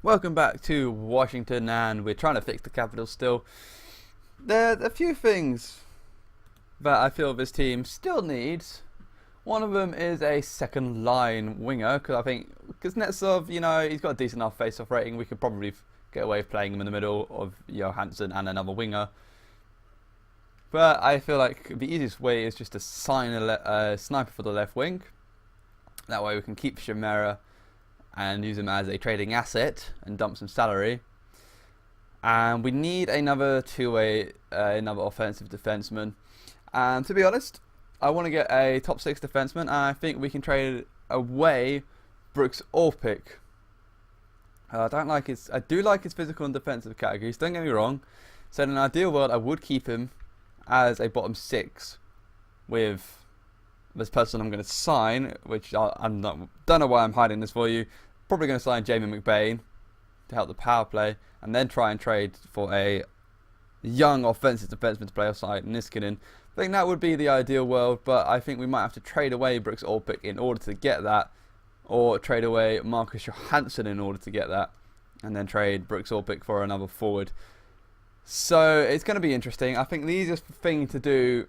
Welcome back to Washington, and we're trying to fix the Capitals still. There are a few things that I feel this team still needs. One of them is a second line winger, because I think Kuznetsov, he's got a decent enough face-off rating. We could probably get away with playing him in the middle of Johansson and another winger. But I feel like the easiest way is just to sign a sniper for the left wing. That way we can keep Chimera and use him as a trading asset and dump some salary. And we need another two-way, another offensive defenseman. And to be honest, I want to get a top 6 defenseman, and I think we can trade away Brooks Orpik. I do like his physical and defensive categories, don't get me wrong. So in an ideal world, I would keep him as a bottom 6 with this person I'm going to sign, which don't know why I'm hiding this for you. Probably going to sign Jamie McBain to help the power play, and then try and trade for a young offensive defenseman to play offside Niskanen. I think that would be the ideal world, but I think we might have to trade away Brooks Orpik in order to get that, or trade away Marcus Johansson in order to get that, and then trade Brooks Orpik for another forward. So it's going to be interesting. I think the easiest thing to do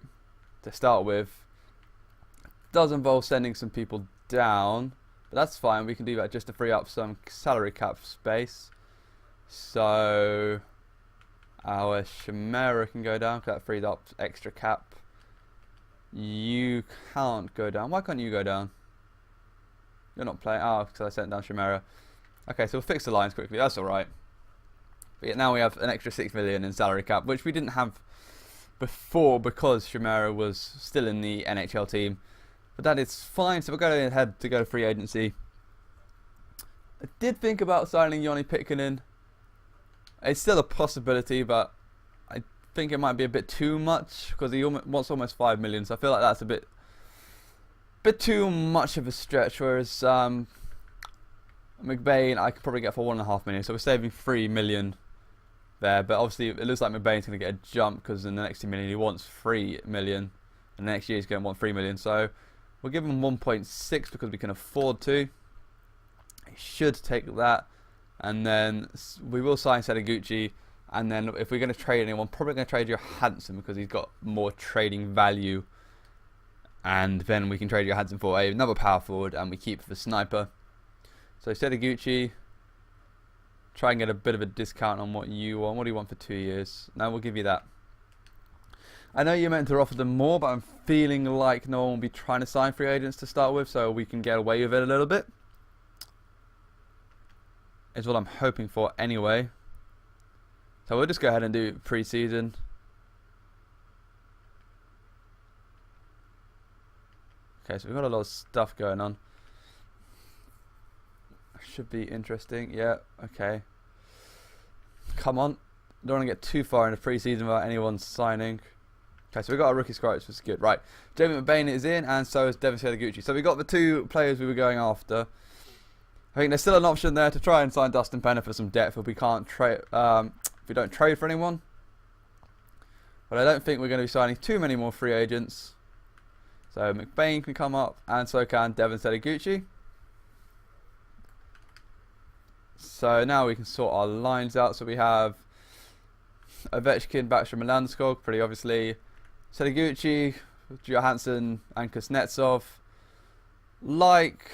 to start with does involve sending some people down, but that's fine. We can do that just to free up some salary cap space. So our Chimera can go down because that freed up extra cap. You can't go down. Why can't you go down? You're not playing. Oh, because I sent down Chimera. Okay, so we'll fix the lines quickly. That's alright. But yeah, now we have an extra 6 million in salary cap, which we didn't have before because Chimera was still in the NHL team. But that is fine, so we're going ahead to go to free agency. I did think about signing Joni Pitkanen. It's still a possibility, but I think it might be a bit too much because he wants almost 5 million. So I feel like that's a bit too much of a stretch. Whereas McBain, I could probably get for 1.5 million. So we're saving 3 million there. But obviously, it looks like McBain's going to get a jump because in the next 2 million he wants 3 million, and the next year he's going to want 3 million. So we'll give him 1.6 because we can afford to. He should take that. And then we will sign Setaguchi. And then if we're going to trade anyone, probably going to trade Johansson because he's got more trading value. And then we can trade Johansson for another power forward, and we keep the sniper. So Setaguchi, try and get a bit of a discount on what you want. What do you want for 2 years? No, we'll give you that. I know you meant to offer them more, but I'm feeling like no one will be trying to sign free agents to start with, so we can get away with it a little bit. Is what I'm hoping for anyway. So we'll just go ahead and do pre-season. Okay, so we've got a lot of stuff going on. Should be interesting. Yeah, okay. Come on. Don't want to get too far into pre-season without anyone signing. Okay, so we've got our rookie scripts, which is good. Right, Jamie McBain is in, and so is Devin Setaguchi. So we got the 2 players we were going after. I think there's still an option there to try and sign Dustin Penner for some depth if we can't trade. If we don't trade for anyone. But I don't think we're going to be signing too many more free agents. So McBain can come up, and so can Devin Setaguchi. So now we can sort our lines out. So we have Ovechkin, Backstrom, and Landeskog, pretty obviously. Setaguchi, Johansson, and Kuznetsov. Like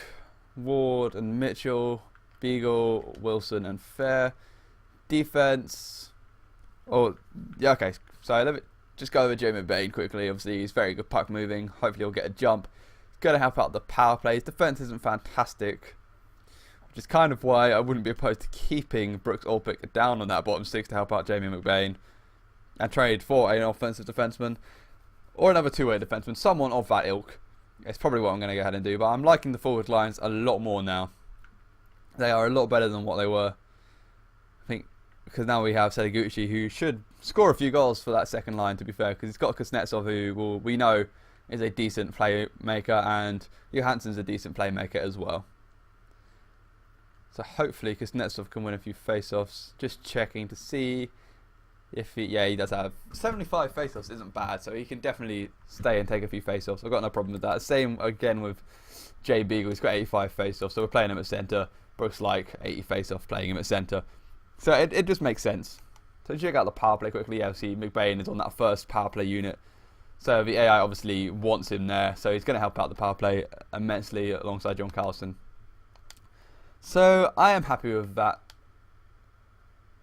Ward and Mitchell, Beagle, Wilson, and Fair. Defense. Oh, yeah, okay. So let me just go over Jamie McBain quickly. Obviously, he's very good puck moving. Hopefully, he'll get a jump. He's going to help out the power plays. Defense isn't fantastic, which is kind of why I wouldn't be opposed to keeping Brooks Orpik down on that bottom 6 to help out Jamie McBain and trade for an offensive defenseman or another 2-way defenseman, someone of that ilk. It's probably what I'm going to go ahead and do, but I'm liking the forward lines a lot more now. They are a lot better than what they were. I think because now we have Setaguchi, who should score a few goals for that second line, to be fair, because he's got Kuznetsov, who we know is a decent playmaker, and Johansson's a decent playmaker as well. So hopefully Kuznetsov can win a few face-offs. Just checking to see if he does have 75 face-offs. Isn't bad, so he can definitely stay and take a few face-offs. I've got no problem with that. Same again with Jay Beagle. He's got 85 face-offs, so we're playing him at centre. Brooks like 80 face-off playing him at centre. So it just makes sense. So check out the power play quickly. Yeah, see McBain is on that first power play unit. So the AI obviously wants him there. So he's going to help out the power play immensely alongside John Carlson. So I am happy with that.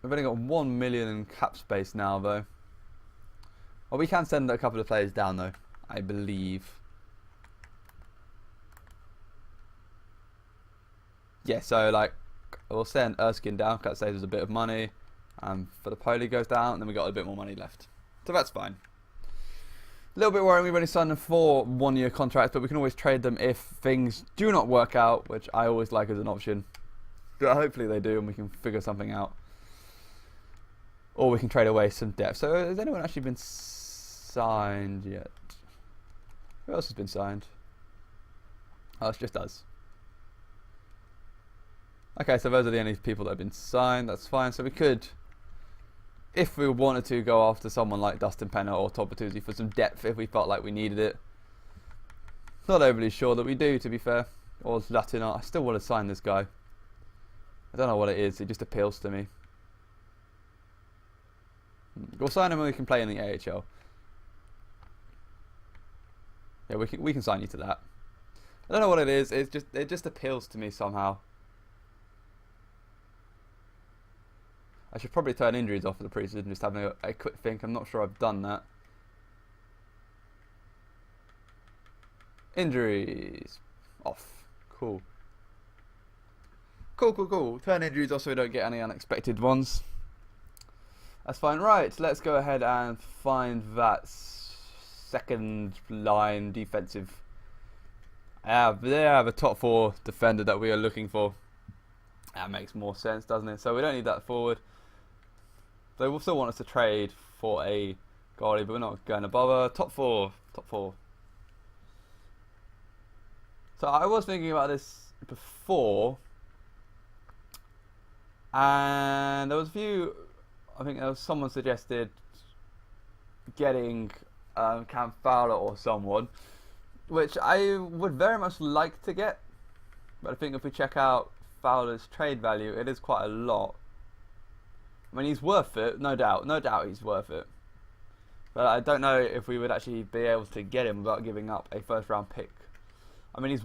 We've only got 1 million in cap space now though. Well, we can send a couple of players down though, I believe. Yeah, so like we'll send Erskine down, that saves us a bit of money. For the Poli goes down, and then we got a bit more money left. So that's fine. A little bit worrying, we've only signed them for 1-year contracts, but we can always trade them if things do not work out, which I always like as an option. But hopefully they do, and we can figure something out. Or we can trade away some depth. So has anyone actually been signed yet? Who else has been signed? Oh, it's just us. Okay, so those are the only people that have been signed. That's fine. So we could, if we wanted to, go after someone like Dustin Penner or Todd Bertuzzi for some depth if we felt like we needed it. Not overly sure that we do, to be fair. Or Latin. I still want to sign this guy. I don't know what it is. It just appeals to me. We'll sign him and we can play in the AHL. Yeah, we can sign you to that. I don't know what it is. It just appeals to me somehow. I should probably turn injuries off for the preseason, just having a quick think. I'm not sure I've done that. Injuries. Off. Cool. Cool. Turn injuries off so we don't get any unexpected ones. That's fine. Right, let's go ahead and find that second line defensive. They have a top 4 defender that we are looking for. That makes more sense, doesn't it? So we don't need that forward. They will still want us to trade for a goalie, but we're not going to bother. Top 4. So I was thinking about this before, and there was a few. I think there was someone suggested getting Cam Fowler or someone, which I would very much like to get. But I think if we check out Fowler's trade value, it is quite a lot. I mean, he's worth it, no doubt. No doubt he's worth it. But I don't know if we would actually be able to get him without giving up a first-round pick. I mean, he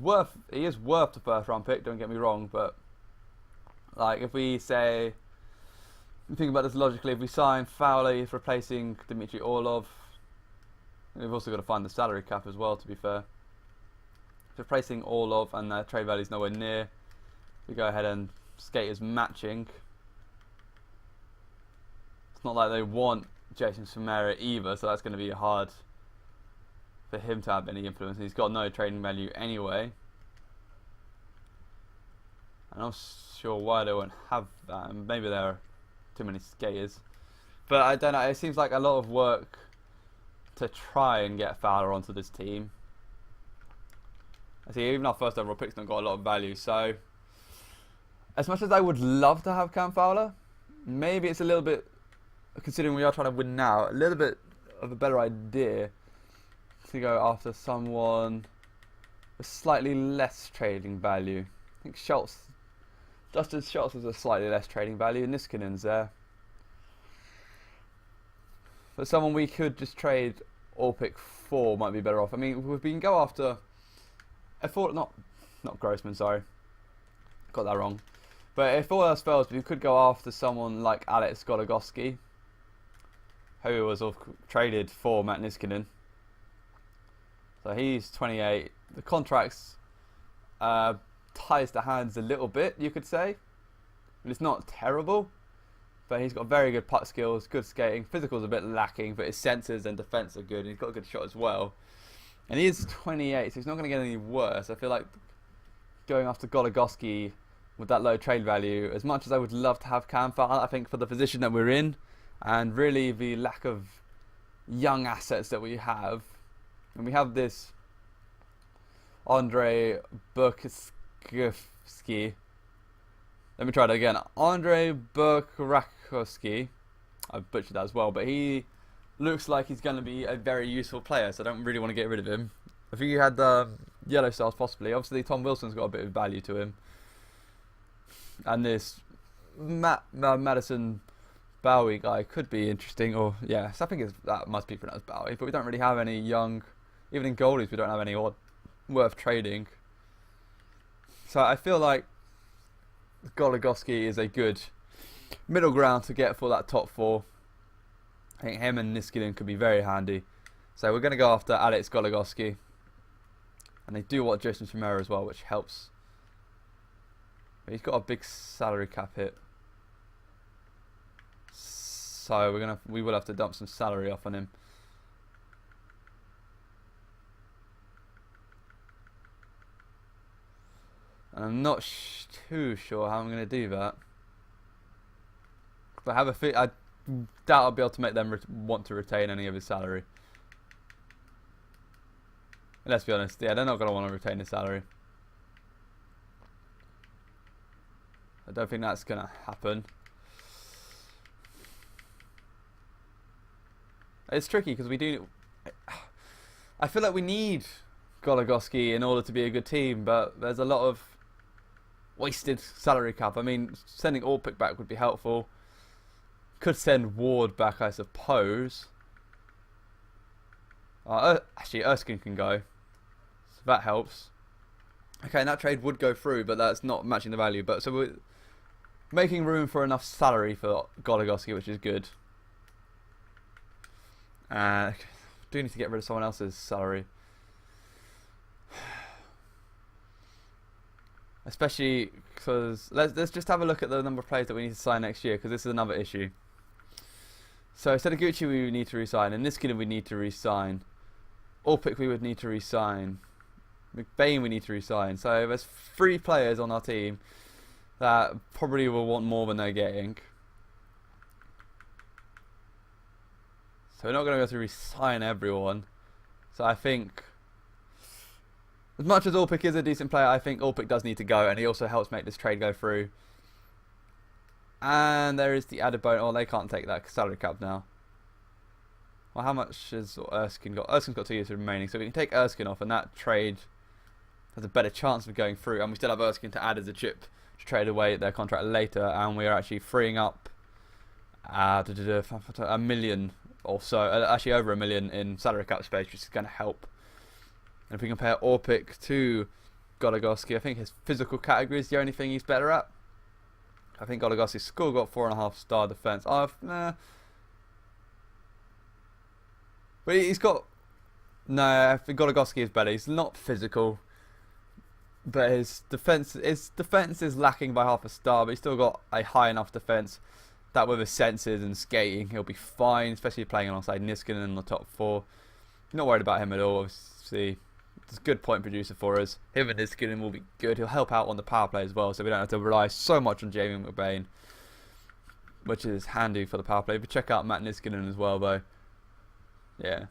is worth the first-round pick, don't get me wrong, but like if we say, think about this logically, if we sign Fowler, he's replacing Dmitry Orlov. We've also got to find the salary cap as well, to be fair. Replacing Orlov and their trade value is nowhere near. We go ahead and skate as matching. It's not like they want Jason Samara either, so that's going to be hard for him to have any influence. He's got no trading value anyway. I'm not sure why they won't have that. Maybe there are too many skaters. But I don't know, it seems like a lot of work to try and get Fowler onto this team. I see even our first overall pick's not got a lot of value, so as much as I would love to have Cam Fowler, maybe it's a little bit, considering we are trying to win now, a little bit of a better idea to go after someone with slightly less trading value. I think Justin Schultz has a slightly less trading value, and Niskanen's there. But someone we could just trade or pick 4 might be better off. I mean, we can go after not Grossman, sorry, got that wrong. But if all else fails, we could go after someone like Alex Goligoski, who was traded for Matt Niskanen. So he's 28. The contract's ties the hands a little bit, you could say. But it's not terrible. But he's got very good puck skills, good skating. Physical's a bit lacking, but his senses and defense are good. And he's got a good shot as well. And he is 28, so he's not going to get any worse. I feel like going after Goligoski with that low trade value, as much as I would love to have Cam Fowler, I think for the position that we're in, and really the lack of young assets that we have, and we have this Andrei Burkowski. Let me try that again. Andrei Burkowski. I butchered that as well, but he looks like he's going to be a very useful player, so I don't really want to get rid of him. I think you had the Yellow Stars possibly. Obviously, Tom Wilson's got a bit of value to him. And this Madison Bowie guy could be interesting. Or yeah, so I think that must be pronounced Bowie. But we don't really have any young, even in goalies, we don't have any worth trading. So I feel like Goligoski is a good middle ground to get for that top 4. I think him and Niskanen could be very handy. So we're going to go after Alex Goligoski. And they do want Jason Chimera as well, which helps. But he's got a big salary cap hit. So we will have to dump some salary off on him. And I'm not too sure how I'm going to do that. But I doubt I'll be able to make them want to retain any of his salary. And let's be honest, yeah, they're not going to want to retain his salary. I don't think that's going to happen. It's tricky because we do. I feel like we need Goligoski in order to be a good team, but there's a lot of wasted salary cap. I mean, sending Orpik back would be helpful. Could send Ward back, I suppose. Actually, Erskine can go, so that helps. Okay, and that trade would go through, but that's not matching the value. But so we're making room for enough salary for Goligoski, which is good. Do need to get rid of someone else's salary, especially because let's just have a look at the number of players that we need to sign next year, because this is another issue. So Sedeguchi we need to resign, and Niskanen we need to resign. Orpik we would need to resign. McBain we need to resign. So there's 3 players on our team that probably will want more than they're getting. So we're not going to be able to resign everyone. So I think, as much as Orpik is a decent player, I think Orpik does need to go, and he also helps make this trade go through. And there is the added bonus. Oh, they can't take that salary cap now. Well, how much has Erskine got? Erskine's got 2 years remaining, so we can take Erskine off, and that trade has a better chance of going through. And we still have Erskine to add as a chip to trade away their contract later, and we are actually freeing up $1 million or so, actually over $1 million in salary cap space, which is going to help. And if we compare Orpik to Goligoski, I think his physical category is the only thing he's better at. I think Goligoski's still got 4.5 star defense. Nah. But he's got... No, I think Goligoski is better. He's not physical, but his defense is lacking by 0.5 star, but he's still got a high enough defense that with his senses and skating, he'll be fine, especially playing alongside Niskanen in the top 4. Not worried about him at all, obviously. He's a good point producer for us. Him and Niskanen will be good. He'll help out on the power play as well, so we don't have to rely so much on Jamie McBain, which is handy for the power play. But check out Matt Niskanen as well, though. Yeah,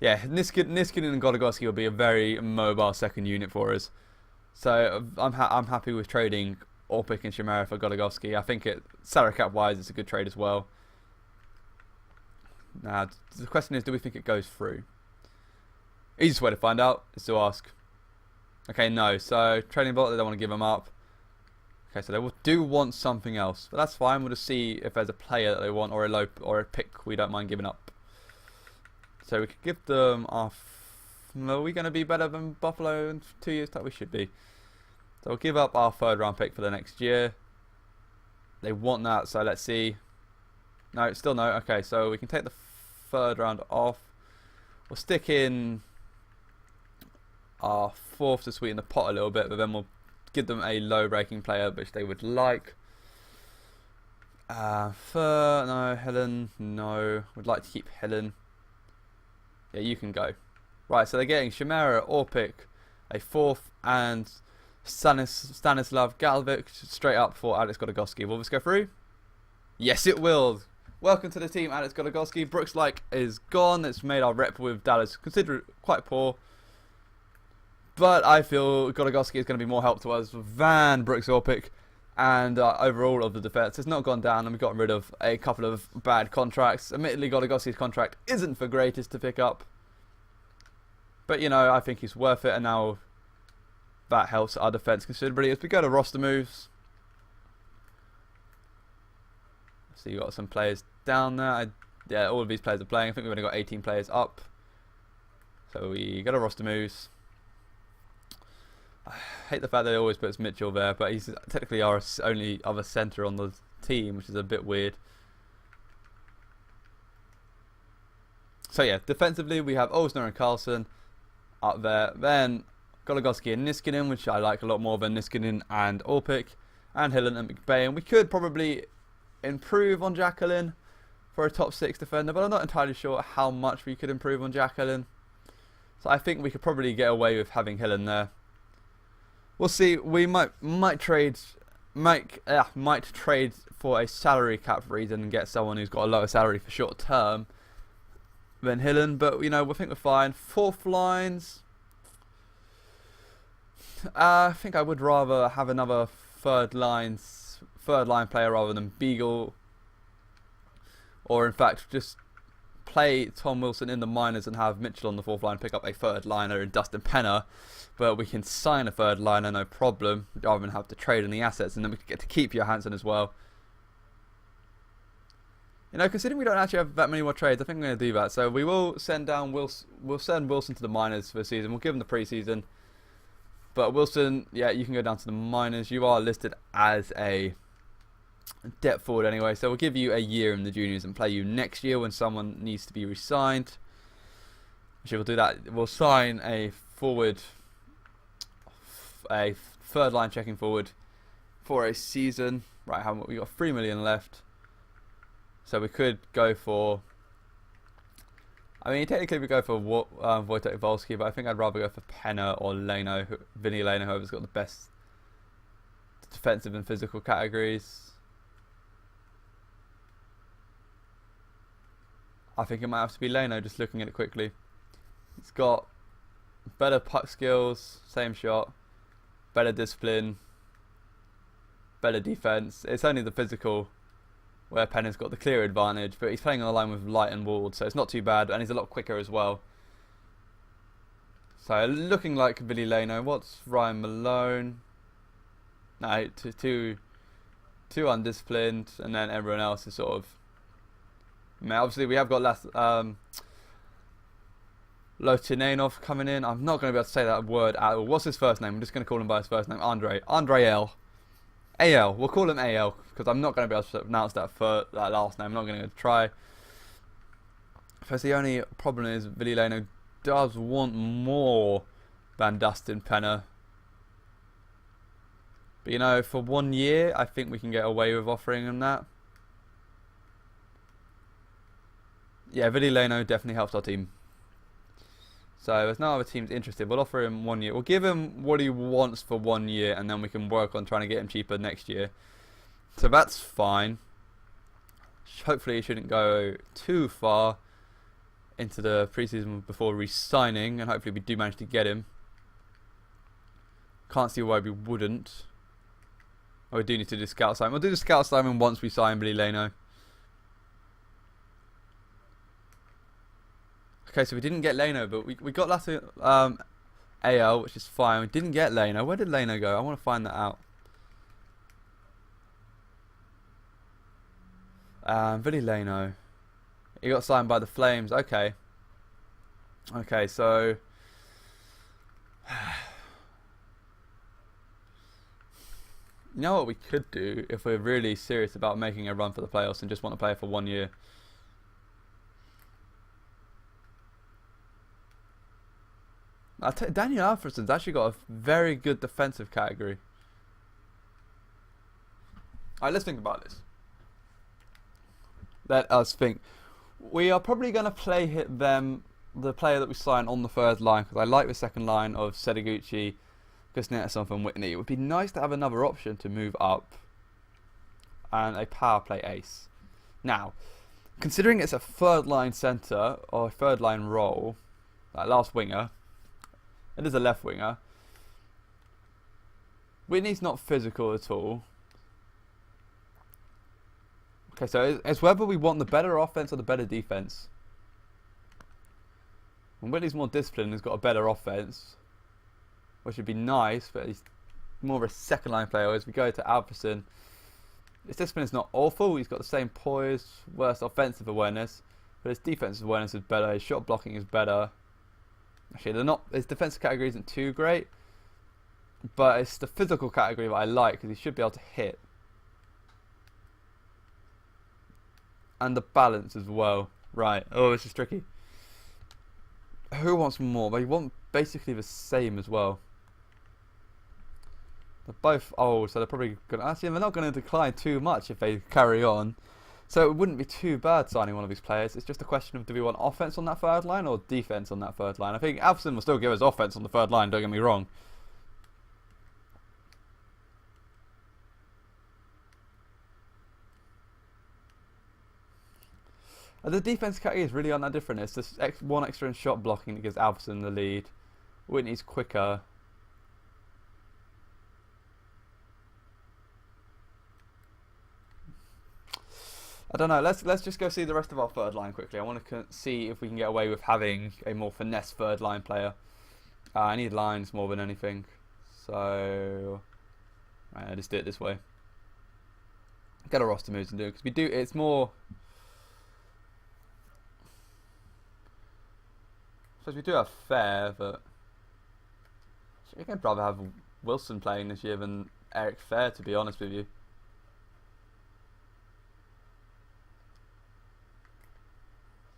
Niskanen and Goligoski will be a very mobile second unit for us. So I'm happy with trading Orpik and Chimera for Goligoski. I think salary cap wise, it's a good trade as well. Now the question is, do we think it goes through? Easiest way to find out is to ask. Okay, no. So trading bot, they don't want to give them up. Okay, so they do want something else, but that's fine. We'll just see if there's a player that they want, or a pick we don't mind giving up. So we could give them our... Are we going to be better than Buffalo in 2 years' time? We should be. So we'll give up our 3rd round pick for the next year. They want that, so let's see. No, still no. Okay, so we can take the 3rd round off. We'll stick in our 4th to sweeten the pot a little bit, but then we'll give them a low breaking player which they would like. No, Helen, no. Would like to keep Helen. Yeah, you can go. Right, so they're getting Chimera, Orpik, a 4th, and Stanislav Galvik straight up for Alex Goligoski. Will this go through? Yes, it will. Welcome to the team, Alex Goligoski. Brooks is gone. It's made our rep with Dallas considered quite poor. But I feel Goligoski is going to be more help to us than Brooks Orpik. And overall of the defence, it's not gone down, and we've gotten rid of a couple of bad contracts. Admittedly, Goligoski's contract isn't the greatest to pick up. But, you know, I think he's worth it, and now that helps our defence considerably. As we go to roster moves, So you got some players down there. Yeah, all of these players are playing. I think we've only got 18 players up. So we got a roster moves. I hate the fact that it always puts Mitchell there, but he's technically our only other centre on the team, which is a bit weird. So yeah, defensively we have Olsner and Carlson up there. Then Goligoski and Niskanen, which I like a lot more than Niskanen and Orpik, and Hillen and McBay. And we could probably improve on Jacqueline for a top 6 defender, but I'm not entirely sure how much we could improve on Jacqueline. So I think we could probably get away with having Hillen there. We'll see. We might trade for a salary cap reason and get someone who's got a lower salary for short term than Hillen, but you know, we think we're fine. Fourth lines. I think I would rather have another third line player rather than Beagle, or in fact just play Tom Wilson in the minors and have Mitchell on the fourth line pick up a third liner in Dustin Penner, but we can sign a third liner no problem rather than have to trade in the assets, and then we can get to keep Johansson as well. You know, considering we don't actually have that many more trades, I think we're going to do that. So we will send down we'll send Wilson to the minors for the season. We'll give him the preseason. But Wilson, yeah, you can go down to the minors. You are listed as a depth forward anyway, so we'll give you a year in the juniors and play you next year when someone needs to be re-signed. Actually, we'll do that. We'll sign a third line checking forward for a season. Right, we got 3 million left, so we could go for. I mean, technically we go for Wojtek Wolski, but I think I'd rather go for Penner or Leno, Vinny Leno, whoever's got the best defensive and physical categories. I think it might have to be Leno, just looking at it quickly. He's got better puck skills, same shot, better discipline, better defense. It's only the physical where Penner's got the clear advantage, but he's playing on the line with Light and Ward, so it's not too bad, and he's a lot quicker as well. So looking like Billy Leno. What's Ryan Malone? No, too undisciplined, and then everyone else is sort of. I mean, obviously we have got Lotinanov coming in. I'm not going to be able to say that word at all. What's his first name? I'm just going to call him by his first name. Andre L. AL. We'll call him AL because I'm not going to be able to pronounce that last name. I'm not going to try. Because the only problem is Billy Leno does want more than Dustin Penner. But you know, for 1 year, I think we can get away with offering him that. Yeah, Billy Leno definitely helps our team. So if no other team's interested, we'll offer him 1 year. We'll give him what he wants for 1 year, and then we can work on trying to get him cheaper next year. So that's fine. Hopefully he shouldn't go too far into the preseason before re-signing, and hopefully we do manage to get him. Can't see why we wouldn't. Oh, we do need to do scout sign. We'll do the scout sign once we sign Billy Leno. Okay, so we didn't get Leno, but we got AL, which is fine. We didn't get Leno. Where did Leno go? I want to find that out. Billy Leno. He got signed by the Flames. Okay. Okay, so. You know what we could do if we're really serious about making a run for the playoffs and just want to play for 1 year? Daniel Alfredsson's actually got a very good defensive category. Alright, let's think about this. Let us think. We are probably going to play the player that we sign on the third line, because I like the second line of Sedeguchi, Kuznetsov and Whitney. It would be nice to have another option to move up and a power play ace. Now, considering it's a third line centre or a third line role, that last winger, it is a left winger. Whitney's not physical at all. Okay, so it's whether we want the better offense or the better defense. And Whitney's more disciplined and has got a better offense, which would be nice, but he's more of a second line player. As we go to Alfredsson, His discipline is not awful. He's got the same poise, worse offensive awareness, but his defensive awareness is better. His shot blocking is better. Actually, they're not. His defensive category isn't too great, but it's the physical category that I like because he should be able to hit, and the balance as well. Right. Oh, this is tricky. Who wants more? They want basically the same as well. They're both old, so they're probably gonna. Actually, they're not going to decline too much if they carry on. So it wouldn't be too bad signing one of these players. It's just a question of do we want offense on that third line or defense on that third line. I think Alfredsson will still give us offense on the third line. Don't get me wrong. The defense categories really aren't that different. It's just one extra in shot blocking that gives Alfredsson the lead. Whitney's quicker. I don't know. Let's just go see the rest of our third line quickly. I want to see if we can get away with having a more finesse third line player. I need lines more than anything. So, right, I just do it this way. Get a roster moves and do it because we do. It's more. I suppose we do have Fair, but I think I'd rather have Wilson playing this year than Eric Fair, to be honest with you.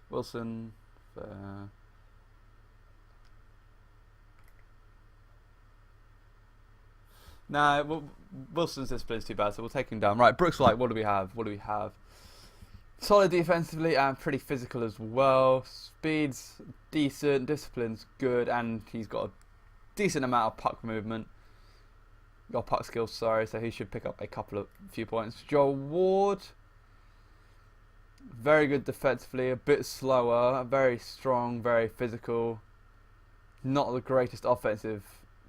Wilson, Fair. Nah, well, Wilson's discipline is too bad, so we'll take him down. Right, Brooks Light, what do we have? What do we have? Solid defensively and pretty physical as well. Speed's decent, discipline's good, and he's got a decent amount of puck movement. Got puck skills, sorry, so he should pick up a few points. Joel Ward, very good defensively, a bit slower, very strong, very physical. Not the greatest offensive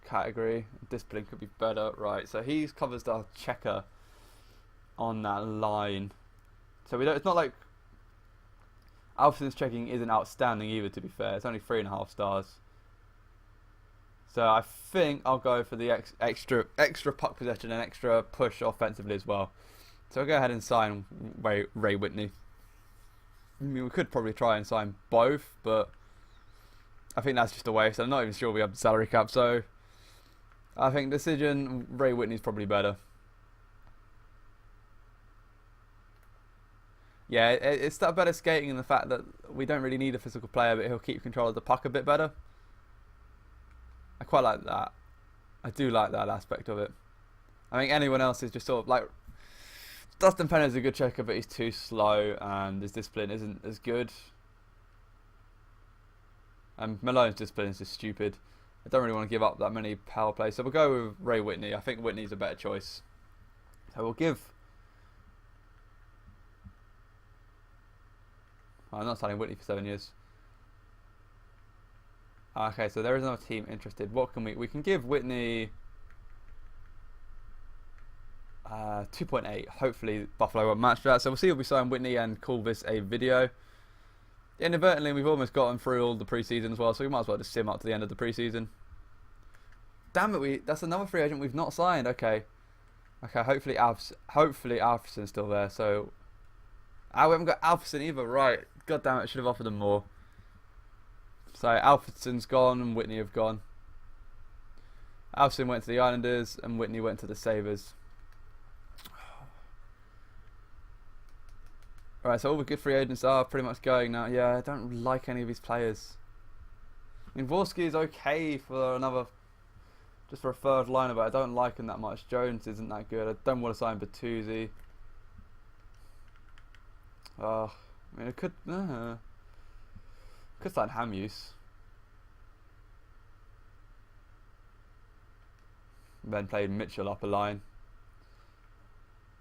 category. Discipline could be better, right? So he covers the checker on that line. So we don't. It's not like Alfredsson's checking isn't outstanding either. To be fair, it's only 3.5 stars. So I think I'll go for the extra puck possession and extra push offensively as well. So I'll go ahead and sign Ray Whitney. I mean, we could probably try and sign both, but I think that's just a waste. I'm not even sure we have the salary cap, so I think decision Ray Whitney's probably better. Yeah, it's that better skating and the fact that we don't really need a physical player, but he'll keep control of the puck a bit better. I quite like that. I do like that aspect of it. I think anyone else is just sort of like Dustin Penner's a good checker, but he's too slow and his discipline isn't as good. And Malone's discipline is just stupid. I don't really want to give up that many power plays, so we'll go with Ray Whitney. I think Whitney's a better choice. So we'll give. I'm not signing Whitney for 7 years. Okay, so there is another team interested. What can we can give Whitney 2.8. Hopefully Buffalo won't match that. So we'll see if we sign Whitney and call this a video. Inadvertently, we've almost gotten through all the preseason as well, so we might as well just sim up to the end of the preseason. Damn it, that's another free agent we've not signed. Okay, hopefully Alfredsson's still there. So we haven't got Alfredsson either. Right, god damn it, I should have offered them more. So Alfredsson's gone and Whitney have gone. Alfredsson went to the Islanders and Whitney went to the Sabres. Alright, so all the good free agents are pretty much going now. Yeah, I don't like any of these players. I mean, Vorskey is okay for just for a third liner, but I don't like him that much. Jones isn't that good. I don't want to sign Bertuzzi. I mean, I could sign Hamuse. Then play Mitchell up a line.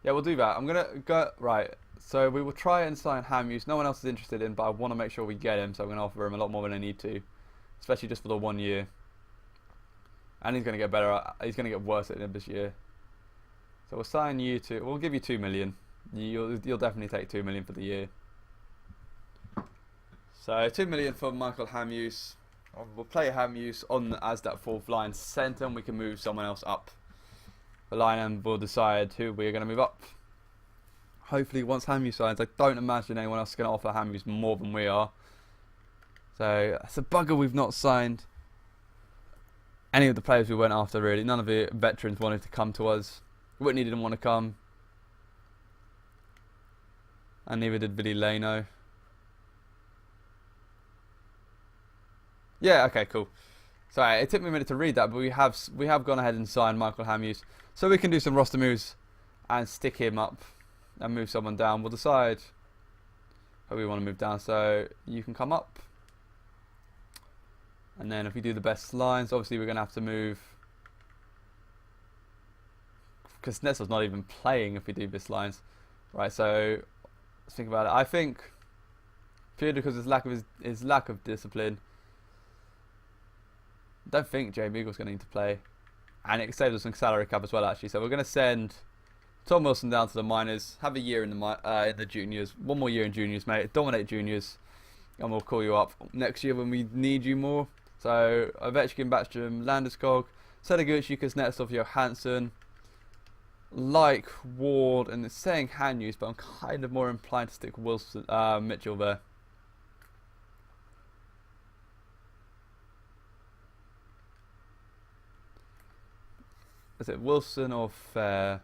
Yeah, we'll do that. I'm going to go. Right, so we will try and sign Hamuse. No one else is interested in, but I want to make sure we get him, so I'm going to offer him a lot more than I need to. Especially just for the 1 year. And he's going to get better. He's going to get worse at the end of this year. So we'll sign you to. We'll give you 2 million. You'll definitely take 2 million for the year. So 2 million for Michael Hamuse. We'll play Hamuse on as that fourth line centre, and we can move someone else up the line, and we'll decide who we're going to move up. Hopefully once Hamu signs, I don't imagine anyone else is going to offer Hamus more than we are. So it's a bugger we've not signed any of the players we went after, really. None of the veterans wanted to come to us. Whitney didn't want to come. And neither did Billy Leno. Yeah, okay, cool. Sorry, it took me a minute to read that, but we have gone ahead and signed Michael Hamus. So we can do some roster moves and stick him up and move someone down. We'll decide who we want to move down. So you can come up. And then if we do the best lines, obviously we're going to have to move, because Nessel's not even playing if we do best lines. Right, so let's think about it. I think purely because his lack of discipline, I don't think Jay Beagle's going to need to play. And it saves us some salary cap as well, actually. So we're going to send Tom Wilson down to the minors, have a year in the juniors, one more year in juniors, mate. Dominate juniors, and we'll call you up next year when we need you more. So Ovechkin, Backstrom, Landeskog, Sediguchi, Kuznetsov, Johansson, like Ward, and it's saying Hanyus, but I'm kind of more inclined to stick Wilson, Mitchell there. Is it Wilson or Fair?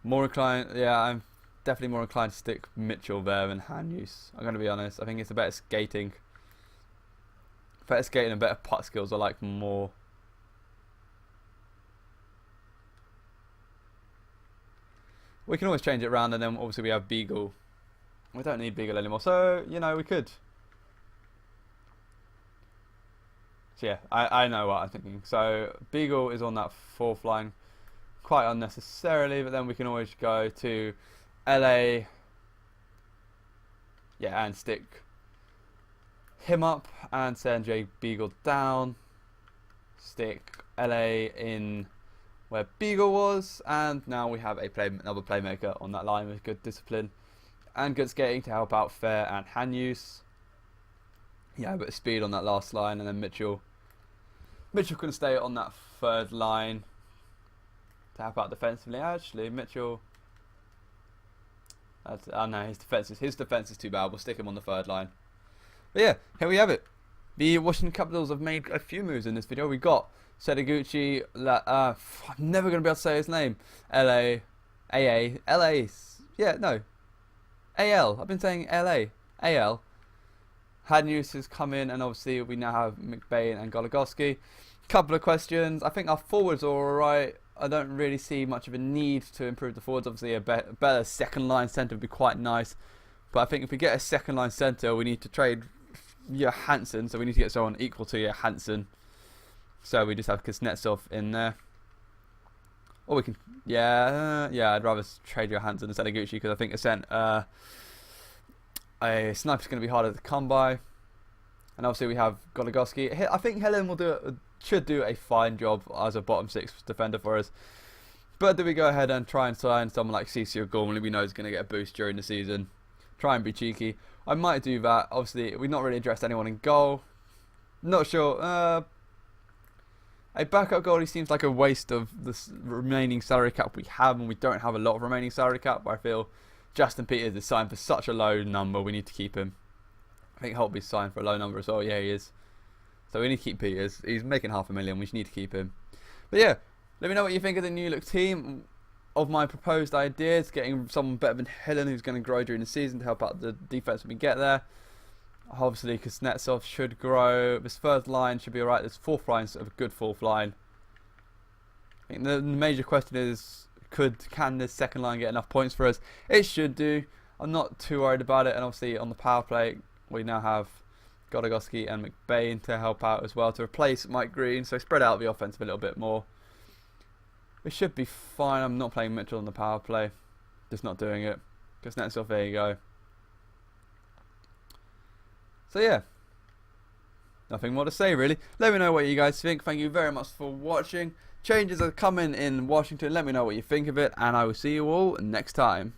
More inclined, yeah, I'm definitely more inclined to stick Mitchell there than Hanyus. I'm going to be honest. I think it's a better skating. Better skating and better putt skills I like more. We can always change it around, and then obviously we have Beagle. We don't need Beagle anymore, so, you know, we could. So yeah, I know what I'm thinking. So Beagle is on that fourth line quite unnecessarily, but then we can always go to LA, yeah, and stick him up and send Jay Beagle down. Stick LA in where Beagle was, and now we have another playmaker on that line with good discipline and good skating to help out Fair and Hanyus. Yeah, a bit of speed on that last line, and then Mitchell can stay on that third line to help out defensively. Actually, Mitchell, oh no, his defense is too bad. We'll stick him on the third line. But yeah, here we have it. The Washington Capitals have made a few moves in this video. We got Sediguchi, I'm never going to be able to say his name. LA, yeah, no, AL. I've been saying LA, AL. Hanyus has come in, and obviously we now have McBain and Goligoski. Couple of questions. I think our forwards are alright. I don't really see much of a need to improve the forwards. Obviously a better second line centre would be quite nice. But I think if we get a second line centre, we need to trade Johansson. So we need to get someone equal to Johansson. So we just have Kuznetsov in there. Or we can, yeah, I'd rather trade Johansson instead of Gucci, because I think a sniper's going to be harder to come by. And obviously we have Goligoski. I think Helen should do a fine job as a bottom six defender for us. But do we go ahead and try and sign someone like CC or Gormley? We know he's going to get a boost during the season. Try and be cheeky. I might do that. Obviously, we've not really addressed anyone in goal. Not sure. A backup goalie seems like a waste of the remaining salary cap we have, and we don't have a lot of remaining salary cap. But I feel Justin Peters is signed for such a low number, we need to keep him. I think Holtby's signed for a low number as well. Yeah, he is. So we need to keep Peters. He's making $500,000. We just need to keep him. But yeah, let me know what you think of the new look team, of my proposed ideas. Getting someone better than Helen, who's going to grow during the season to help out the defense when we get there. Obviously, Kuznetsov should grow. This third line should be alright. This fourth line's a good fourth line. I think the major question is, can this second line get enough points for us? It should do. I'm not too worried about it. And obviously on the power play, we now have Goligoski and McBain to help out as well, to replace Mike Green. So spread out the offense a little bit more. We should be fine. I'm not playing Mitchell on the power play. Just not doing it. Kuznetsov, there you go. So yeah, nothing more to say really. Let me know what you guys think. Thank you very much for watching. Changes are coming in Washington. Let me know what you think of it, and I will see you all next time.